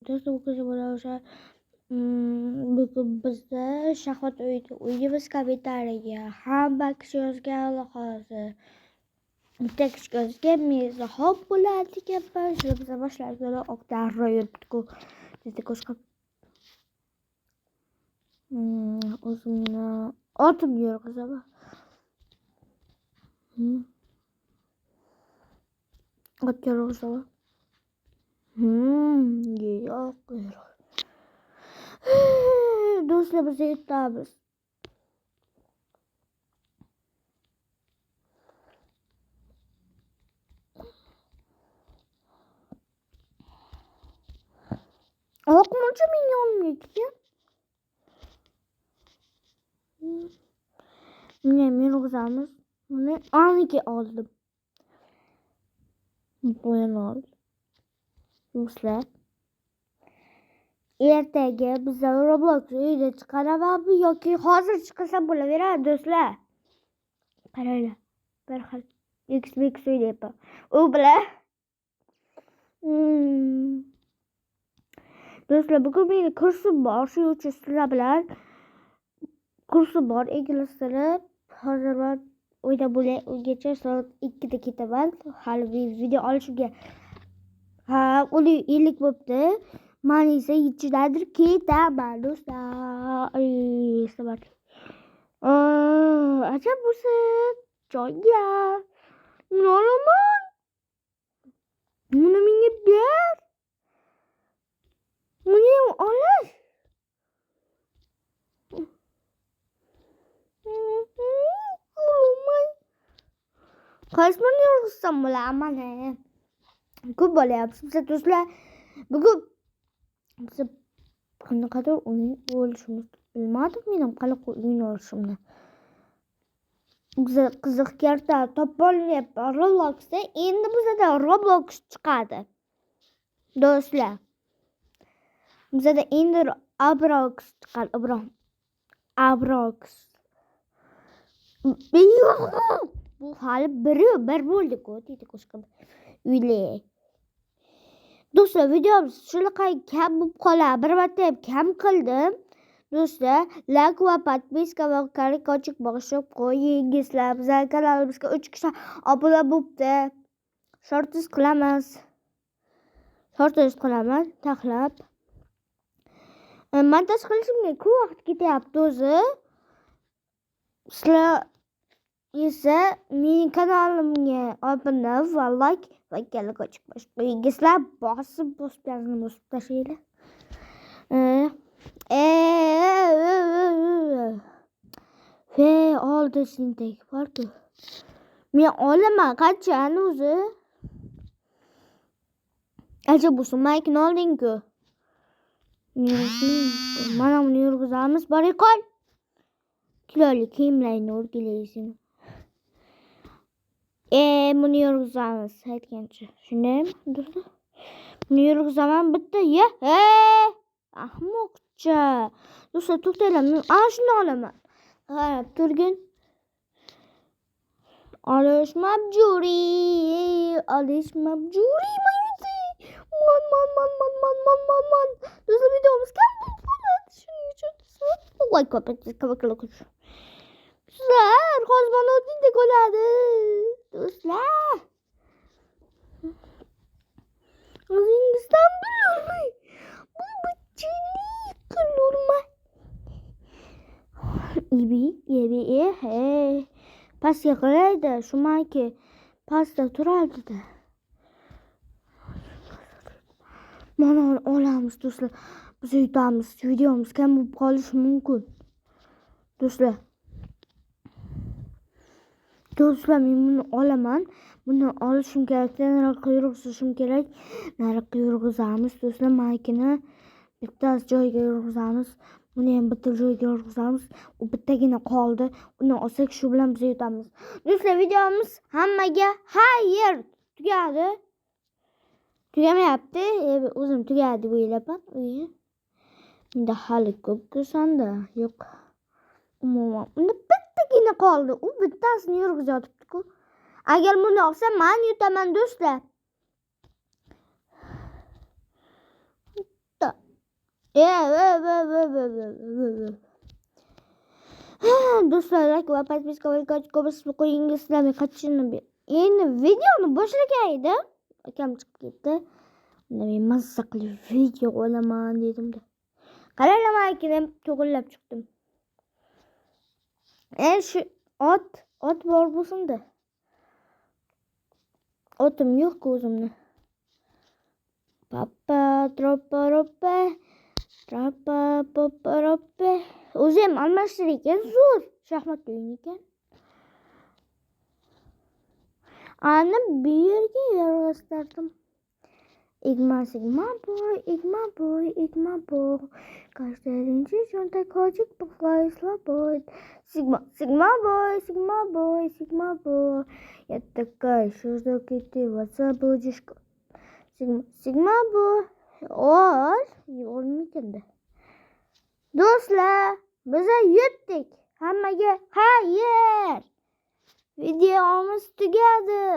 do'stlar, bu ko'cha bo'lar o'sha bugun bizda Shahvat uyimiz kommentariyaga hamma kishi yozgan hozir. Bitta kishi yozgan Mirzaxon bo'ladi ekanman. Shuni biza boshlaymiz. Oqdarro yuribdi-ku. Bitta qo'shqab. O'zimni otim yurg'izaman. Ot yurg'izaman. Yo'q. Do'stlar, biz yetamiz. Oqmuncha meni yonimga. Men yurg'izamiz. Buni aniga oldim. Buni oldim. Do'stlar, ertaga biz Roblox uyda chiqaramanmi yoki hozir chiqarsa bo'laveradi do'stlar. Qaranglar. Bir xil Xbox o'ynayapman. U bilan do'stlar, bugun meni kursim bor, shuning uchun sizlar bilan kursim bor, ingliz tili. Hozir men o'ynab bo'lay, ungacha soat 2 da ketaman. Hali video olishimga 50 bo'pti. Men esa 7dadir ketaman do'stlar. Sabat. Ajab bo'lsa, joylar. Nolaman. Buni menga ber. Buni olish. Qaysini yurg'izsam bo'laman. Ko'p bo'lyapsiz do'stlar. Bugun biz qanaqadir o'yin o'ynashimizni bilmadim. Men qanaqa o'yin o'ynashimni. Qiziq karta topolmayapman Robloxda. Endi bizda Roblox chiqadi. Do'stlar, bizda endi Abrox chiqadi. Abrox. Bu hali bir bo'ldi-ku, deydi qo'shqib. Uyli. Do'stlar, videomiz shunaqa kam bo'lib qoladi. Bir marta ham kam qildim. Do'stlar, like va podpiska va qanaqachiq bosib qo'yingizlar. Bizning kanalimizga 3 kishi obuna bo'libdi. Shortis qilamiz. Taxlab. Montaj qilishimga ko'p vaqt ketyapti o'zi. Sizlar esa mening kanalimga obuna va like va qanaqachiq bosib qo'yingizlar. Bosib tashlaylar. Oldi sintek bor-ku. Men olaman qanchani o'zi? Ajab bo'lsa, maykni olding-ku. Mana buni yurg'izamiz. Bori qol. Kiloli kiyimlarni o'rgilaysin. Buni yurg'izamiz aytgancha. Shunday do'stlar. Buni yurg'izaman bitta. Ahmoqcha. Do'stlar, to'xtanglar. Men shuni olaman. Qarab turgin. Olish mabjuri. Man. Do'stlar, videomiz kam bo'ladi. Shuning uchun like va podpiska qiling. Sizlar hozir mana o'tdingdek bo'ladi. Do'stlar, o'zingizdan bilurmay. Bu bichilik qilurmay. Pastga qaraydi. Shumaki pastda turadi-da. Mana olamiz do'stlar. Biz yutamiz. Videomiz kam bo'lib qolishi mumkin. Do'stlar, men buni olaman. Buni olishim kerak. Nariga yurg'izishim kerak. Nariga yurg'izamiz. Do'stlar, makina bittasi joyiga yurg'izamiz. Buni ham bitta joyiga yurg'izamiz. U bittagina qoldi. Uni olsak, shu bilan biz yutamiz. Do'stlar, videomiz hammaga xayr. Tugadi. Tugamayapti. O'zim tugadi deb o'ylaban. Unda hali ko'p ko'rsanda. Yo'q. Umuman, unda bittagina qoldi. U bittasini yurg'izayotibdi-ku. Agar buni olsam, men yutaman do'stlar. Do'stlar, like va podpiska bosib qo'yingiz, sizlarga qachonni endi videoni boshlagan edim. Akam chiqib ketdi. Unda men mazza qilib video olaman dedim-da. Qaranglar keyin to'g'irlab chiqdim. Shu ot bor bo'lsin-da. Otim yo'q o'zimni. Papa troppa roppe. Trappa poppa roppe. O'zi ham almashtir ekan, zo'r shaxmat o'yin ekan. Ana bu yerga yig'ishtirdim. Igma sigma boy, igma boy, igma boy. Каждый cho'ntak hojik buqlaysla boy. Sigma boy, sigma boy, sigma boy. Я такая, что закидываться будешь. Sigma boy. Olmaykanda. Do'stlar, biz yutdik. Hammaga xayr. Videomiz tugadi.